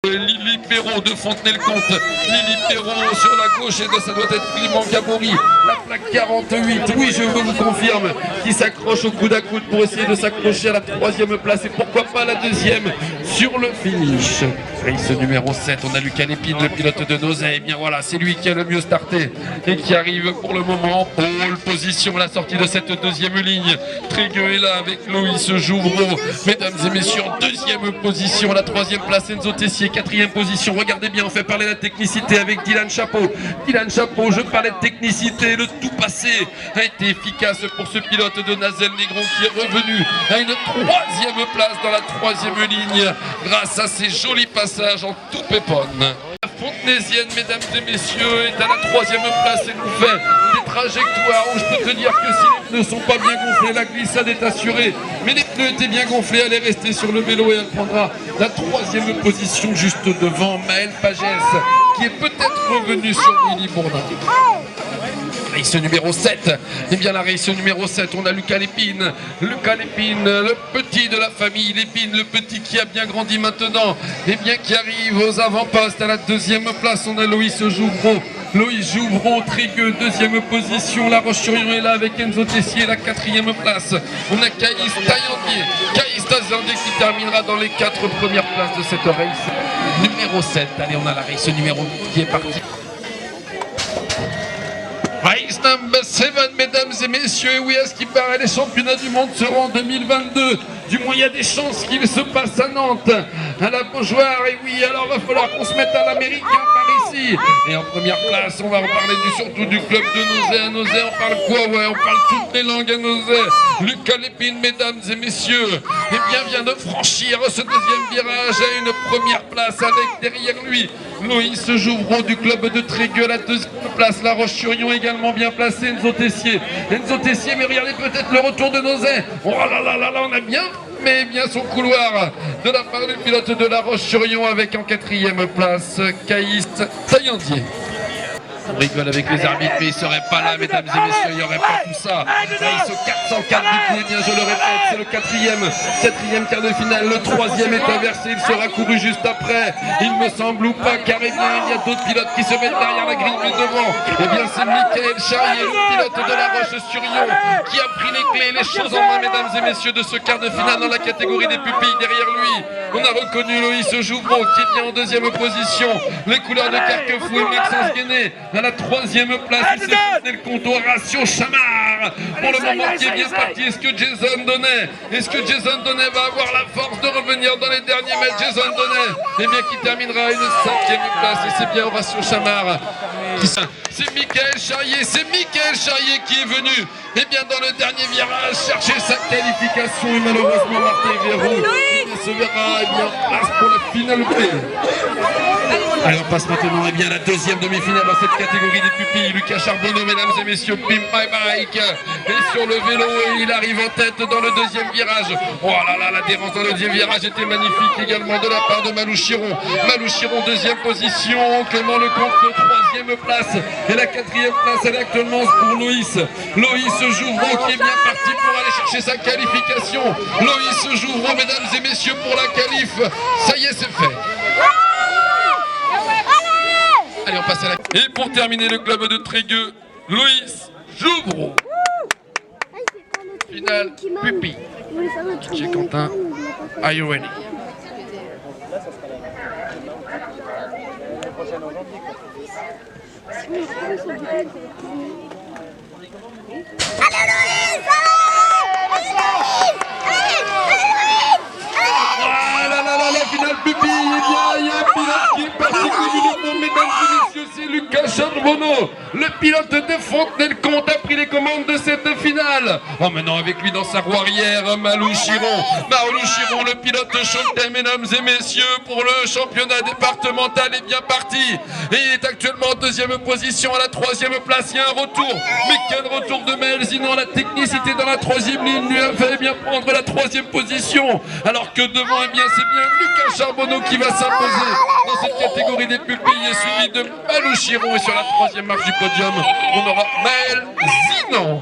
Lili Perrault de Fontenay-le-Comte, Lili Perrault sur la gauche et ça doit être Clément Gabory, la plaque 48, oui je vous confirme, qui s'accroche au coude à coude pour essayer de s'accrocher à la troisième place et pourquoi pas la deuxième sur le finish. Race numéro 7, on a Lucas Lépine, le pilote de Nozay, et bien voilà, c'est lui qui a le mieux starté et qui arrive pour le moment en pole position à la sortie de cette deuxième ligne. Trégueux est là avec Loïs Jouvreau, mesdames et messieurs, en deuxième position, à la troisième place Enzo Tessier, quatrième position, regardez bien, on fait parler de la technicité avec Dylan Chapeau. Dylan Chapeau, je parlais de technicité, le tout passé a été efficace pour ce pilote de Nazel-Négron qui est revenu à une troisième place dans la troisième ligne grâce à ses jolis passages en tout péponne. La Fontenaisienne, mesdames et messieurs, est à la troisième place et nous fait des trajectoires où je peux te dire que si les pneus ne sont pas bien gonflés, la glissade est assurée. Mais les pneus étaient bien gonflés, elle est restée sur le vélo et elle prendra la troisième position juste devant Maël Pagès, qui est peut-être revenu sur Willy Bourdin. Race numéro 7, et bien la race numéro 7, on a Lucas Lépine, le petit de la famille Lépine, le petit qui a bien grandi maintenant, et bien qui arrive aux avant-postes. À la deuxième place, on a Loïs Jouvreau, Trégueux, deuxième position, La Roche-sur-Yon est là avec Enzo Tessier, la quatrième place. On a Caïs Taillandier qui terminera dans les 4 premières places de cette race numéro 7. Allez, on a la race numéro 8 qui est partie. Race number 7, mesdames et messieurs, et oui, à ce qui paraît, les championnats du monde seront en 2022. Du moins, il y a des chances qu'il se passe à Nantes, à la Beaujoire, et oui, alors va falloir qu'on se mette à l'américain par ici. Et en première place, on va reparler surtout du club de Nozay. À Nozay, on parle quoi? Ouais, on parle toutes les langues à Nozay. Lucas Lépine, mesdames et messieurs, eh bien, vient de franchir ce deuxième virage à une première place avec derrière lui Loïs Jouvreau du club de Trégueux, la deuxième place, La Roche-sur-Yon également bien placé, Enzo Tessier, mais regardez peut-être le retour de Nozay. Oh là là là là, on a bien son couloir de la part du pilote de La Roche-sur-Yon avec en quatrième place Caïs Taillandier. On rigole avec les arbitres, mais ils ne seraient pas là, mesdames et messieurs, il n'y aurait pas tout ça. Race 404 du coup, et bien je le répète, c'est le quatrième quart de finale, le troisième est inversé, il sera couru juste après, il me semble ou pas, car eh bien, il y a d'autres pilotes qui se mettent derrière la grille du devant. Et bien c'est Michael Charrier, le pilote de La Roche-sur-Yon, qui a pris les clés, les choses en main, mesdames et messieurs, de ce quart de finale dans la catégorie des pupilles. Derrière lui, on a reconnu Loïs Jouvreau, qui est bien en deuxième position, les couleurs de Carquefou et Maxence Guéné. À la troisième place, il s'est fait le compte Horatio Chamard. Pour le moment, qui est bien parti. Est-ce que Jason Donnet va avoir la force de revenir dans les derniers mètres? Jason Donnet, eh bien, qui terminera à une 5e place. Et c'est bien Horatio Chamard. C'est Michael Charrier qui est venu, eh bien, dans le dernier virage, chercher sa qualification. Et malheureusement, Martin Verroux se verra, eh bien, place pour la finale B. Allez, on passe maintenant eh bien, à la deuxième demi-finale dans cette catégorie des pupilles. Lucas Charbonneau, mesdames et messieurs, Pimp My Bike est sur le vélo et il arrive en tête dans le deuxième virage. Oh là là, l'adhérence dans le deuxième virage était magnifique également de la part de Malou Chiron. Malou Chiron, deuxième position. Clément Lecomte, troisième place. Et la quatrième place, elle est actuellement pour Loïs Jouvreau qui est bien parti pour aller chercher sa qualification. Loïs Jouvreau, mesdames et messieurs, pour la qualif. Ça y est, c'est fait. Allez, on passe à la... Et pour terminer, le club de Trégueux, Loïs Jouvreau. Finale pupille. J'ai Quentin. Are you ready? La finale pupille, il y a un pilote qui est parti communément, mesdames et messieurs, c'est Lucas Charbonneau. Le pilote de Fontenay-le-Comte a pris les commandes de cette finale. Emmenant avec lui dans sa roue arrière Malou Chiron. Le pilote chantais, mesdames et messieurs, pour le championnat départemental est bien parti. Et il est actuellement en deuxième position. À la troisième place, il y a un retour. Mais quel retour de Maël, sinon la technicité dans la troisième ligne lui a fait bien prendre la troisième position. Alors que devant, eh bien, c'est bien Lucas Charbonneau qui va s'imposer dans cette catégorie des pupilles, suivi de Malou Chiron. Et sur la troisième marche du podium, on aura Maël Zinan.